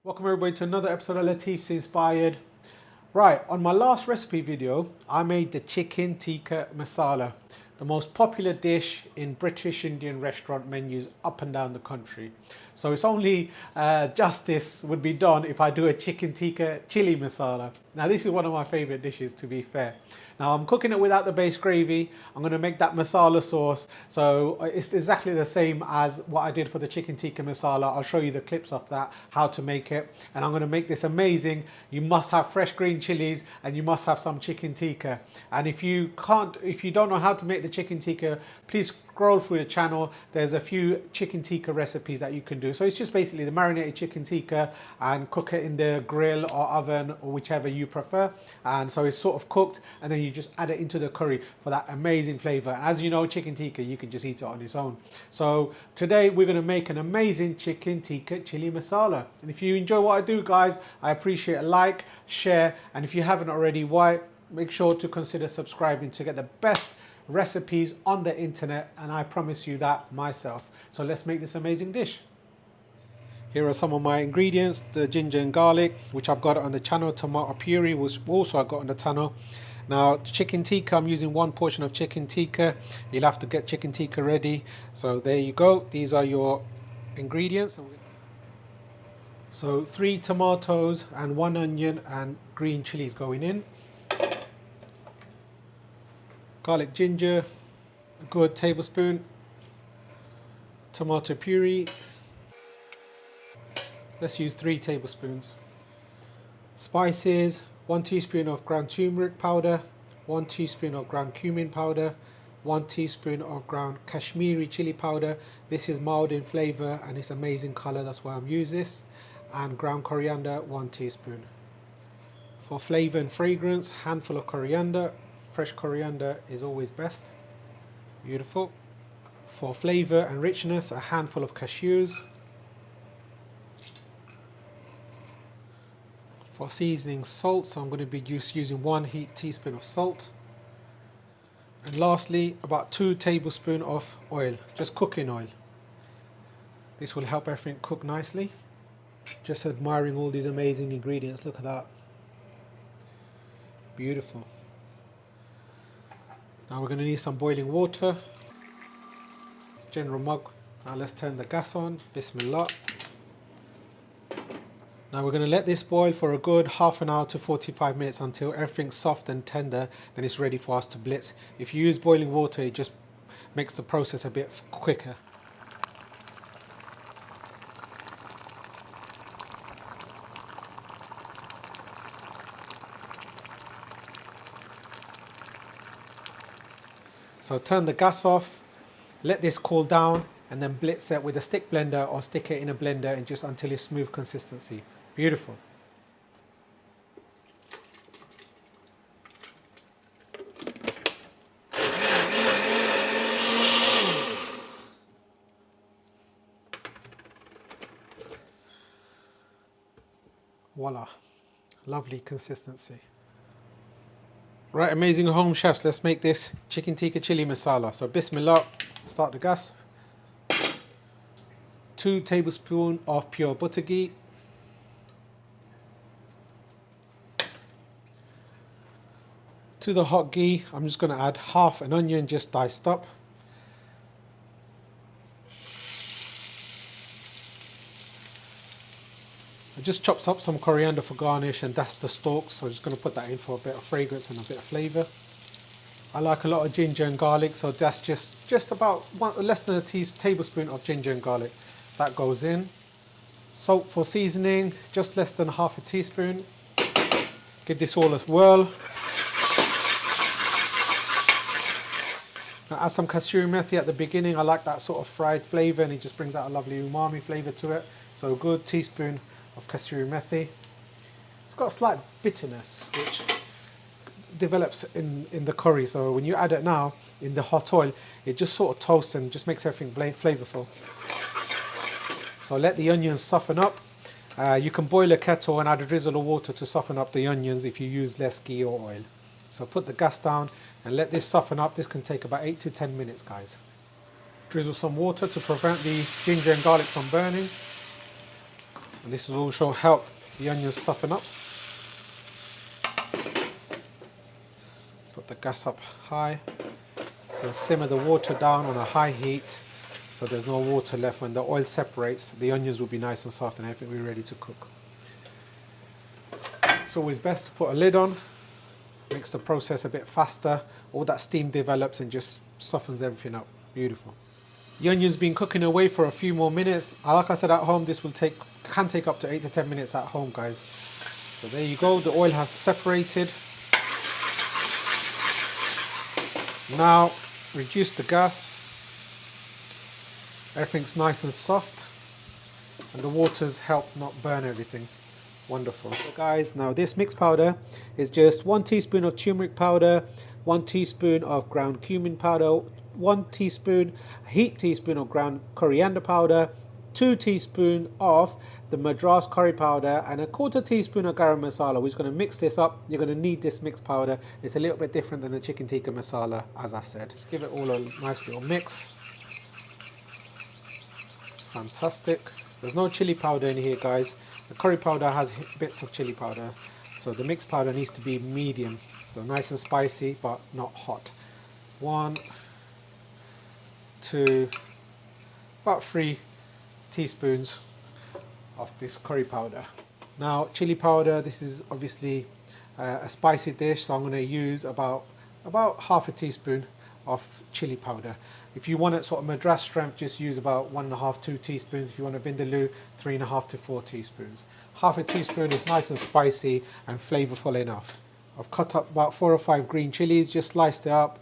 Welcome everybody to another episode of Latifs Inspired. Right, on my last recipe video, I made the chicken tikka masala, the most popular dish in British Indian restaurant menus up and down the country. So it's only justice would be done if I do a chicken tikka chili masala. Now this is one of my favorite dishes, to be fair. Now I'm cooking it without the base gravy. I'm going to make that masala sauce. So it's exactly the same as what I did for the chicken tikka masala. I'll show you the clips of that, how to make it. And I'm going to make this amazing. You must have fresh green chilies and you must have some chicken tikka. And if you don't know how to make the chicken tikka, please scroll through the channel. There's a few chicken tikka recipes that you can do. So it's just basically the marinated chicken tikka and cook it in the grill or oven or whichever you prefer. And so it's sort of cooked and then you just add it into the curry for that amazing flavor. As you know, chicken tikka, you can just eat it on its own. So today we're going to make an amazing chicken tikka chili masala. And if you enjoy what I do, guys, I appreciate a like, share, and if you haven't already, make sure to consider subscribing to get the best recipes on the internet, and I promise you that myself. So let's make this amazing dish. Here are some of my ingredients: the ginger and garlic, which I've got on the channel, tomato puree, which also I got on the channel. Now chicken tikka, I'm using one portion of chicken tikka. You'll have to get chicken tikka ready. So there you go, these are your ingredients. So 3 tomatoes and 1 onion and green chilies going in. Garlic ginger, a good tablespoon. Tomato puree, let's use 3 tablespoons. Spices, 1 teaspoon of ground turmeric powder, 1 teaspoon of ground cumin powder, 1 teaspoon of ground Kashmiri chili powder. This is mild in flavor and it's amazing color, that's why I'm using this. And ground coriander, 1 teaspoon. For flavor and fragrance, handful of coriander. Fresh coriander is always best. Beautiful. For flavor and richness, a handful of cashews. For seasoning, salt, so I'm going to be using 1 teaspoon of salt. And lastly, about 2 tablespoons of oil, just cooking oil. This will help everything cook nicely. Just admiring all these amazing ingredients, look at that. Beautiful. Now we're going to need some boiling water. It's general mug. Now let's turn the gas on. Bismillah. Now we're going to let this boil for a good half an hour to 45 minutes until everything's soft and tender. Then it's ready for us to blitz. If you use boiling water, it just makes the process a bit quicker. So turn the gas off, let this cool down, and then blitz it with a stick blender or stick it in a blender and just until it's smooth consistency. Beautiful. Voila, lovely consistency. Right, amazing home chefs, let's make this chicken tikka chili masala. So bismillah, start the gas. 2 tablespoons of pure butter ghee. To the hot ghee, I'm just going to add half an onion just diced up. I just chopped up some coriander for garnish, and that's the stalks, so I'm just going to put that in for a bit of fragrance and a bit of flavour. I like a lot of ginger and garlic, so that's just about less than a tablespoon of ginger and garlic. That goes in. Salt for seasoning, just less than half a teaspoon. Give this all a whirl. Now add some kasoori methi at the beginning. I like that sort of fried flavour and it just brings out a lovely umami flavour to it. So a good teaspoon of kasoori methi. It's got a slight bitterness which develops in the curry, so when you add it now in the hot oil, it just sort of toasts and just makes everything flavourful. So let the onions soften up. You can boil a kettle and add a drizzle of water to soften up the onions if you use less ghee or oil. So put the gas down and let this soften up. This can take about 8 to 10 minutes, guys. Drizzle some water to prevent the ginger and garlic from burning. And this will also help the onions soften up. Put the gas up high. So simmer the water down on a high heat so there's no water left. When the oil separates, the onions will be nice and soft and everything will be ready to cook. It's always best to put a lid on, makes the process a bit faster. All that steam develops and just softens everything up. Beautiful. The onion's been cooking away for a few more minutes. Like I said, at home this can take up to 8 to 10 minutes at home, guys. So there you go, the oil has separated. Now reduce the gas. Everything's nice and soft and the waters help not burn everything. Wonderful. So guys, now this mixed powder is just 1 teaspoon of turmeric powder, 1 teaspoon of ground cumin powder, 1 heaped teaspoon of ground coriander powder, 2 teaspoons of the Madras curry powder, and 1/4 teaspoon of garam masala. We're just going to mix this up. You're going to need this mixed powder. It's a little bit different than the chicken tikka masala, as I said. Just give it all a nice little mix. Fantastic. There's no chili powder in here, guys. The curry powder has bits of chili powder, so the mixed powder needs to be medium, so nice and spicy but not hot. 1, 2, about 3 teaspoons of this curry powder. Now chili powder, this is obviously a spicy dish, so I'm going to use about half a teaspoon of chili powder. If you want it sort of Madras strength, just use about 1.5 to 2 teaspoons. If you want a Vindaloo, 3.5 to 4 teaspoons. Half a teaspoon is nice and spicy and flavorful enough. I've cut up about 4 or 5 green chilies, just sliced it up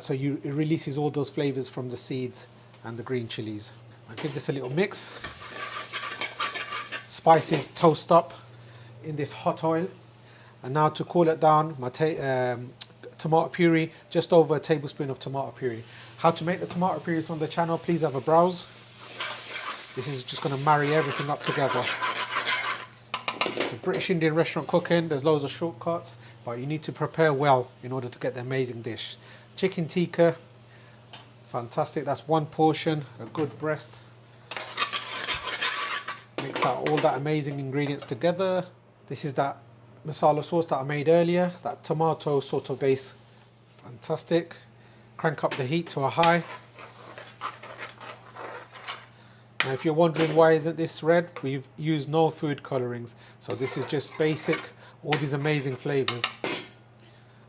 so it releases all those flavors from the seeds and the green chilies. I'll give this a little mix. Spices toast up in this hot oil. And now to cool it down, my tomato puree, just over a tablespoon of tomato puree. How to make the tomato puree is on the channel, please have a browse. This is just going to marry everything up together. It's a British Indian restaurant cooking, there's loads of shortcuts, but you need to prepare well in order to get the amazing dish. Chicken tikka, fantastic, that's 1 portion, a good breast. Mix out all that amazing ingredients together. This is that masala sauce that I made earlier, that tomato sort of base. Fantastic. Crank up the heat to a high. Now if you're wondering why isn't this red, we've used no food colorings, so this is just basic, all these amazing flavors.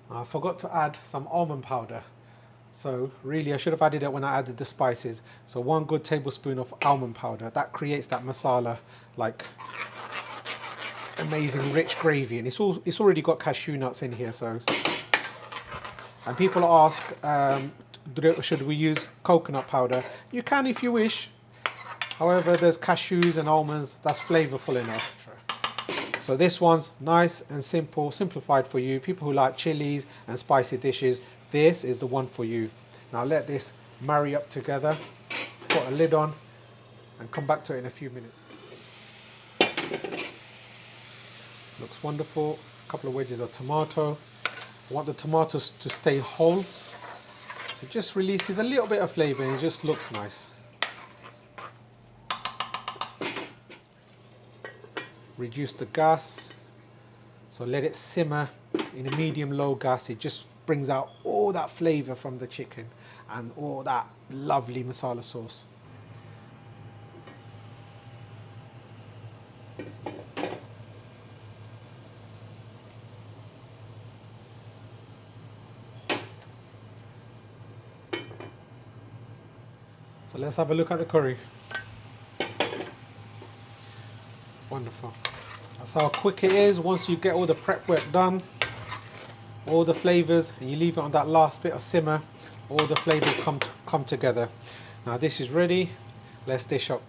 I forgot to add some almond powder, so really I should have added it when I added the spices. So 1 good tablespoon of almond powder, that creates that masala like amazing rich gravy, and it's already got cashew nuts in here. So, and people ask, should we use coconut powder? You can if you wish. However, there's cashews and almonds, that's flavorful enough. So this one's nice and simple, simplified for you. People who like chilies and spicy dishes, this is the one for you. Now let this marry up together, put a lid on and come back to it in a few minutes. Looks wonderful. A couple of wedges of tomato. I want the tomatoes to stay whole, so it just releases a little bit of flavor and it just looks nice. Reduce the gas, so let it simmer in a medium-low gas. It just brings out all that flavor from the chicken and all that lovely masala sauce. So let's have a look at the curry. Wonderful. That's how quick it is. Once you get all the prep work done, all the flavors, and you leave it on that last bit of simmer, all the flavors come together. Now this is ready. Let's dish up.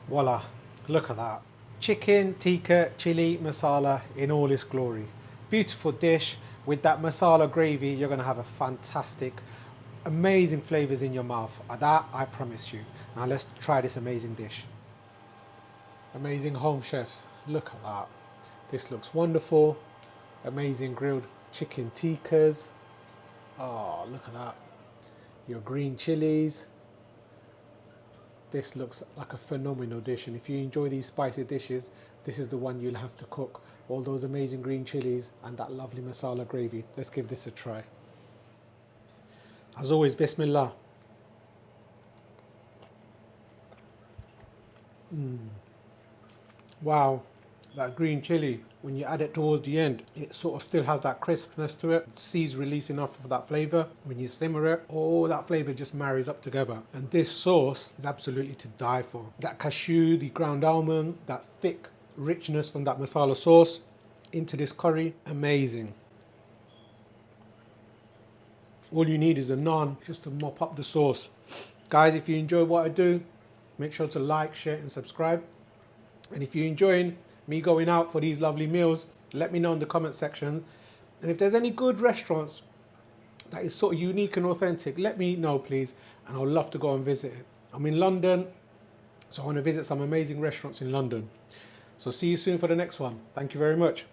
Voila, look at that. Chicken tikka chili masala in all its glory. Beautiful dish with that masala gravy. You're going to have a fantastic, amazing flavors in your mouth. That I promise you. Now let's try this amazing dish. Amazing home chefs, look at that. This looks wonderful. Amazing grilled chicken tikkas. Oh, look at that. your green chilies. This looks like a phenomenal dish, and if you enjoy these spicy dishes, this is the one you'll have to cook. All those amazing green chilies and that lovely masala gravy. Let's give this a try. As always, Bismillah. Wow, that green chili, when you add it towards the end, it sort of still has that crispness to it. Seeds releasing off of that flavour. When you simmer it, all that flavour just marries up together. And this sauce is absolutely to die for. That cashew, the ground almond, that thick richness from that masala sauce into this curry, amazing. All you need is a naan just to mop up the sauce. Guys, if you enjoy what I do, make sure to like, share and subscribe. And if you're enjoying me going out for these lovely meals, let me know in the comment section. And if there's any good restaurants that is sort of unique and authentic, let me know please, and I'd love to go and visit it. I'm in London, so I want to visit some amazing restaurants in London. So see you soon for the next one. Thank you very much.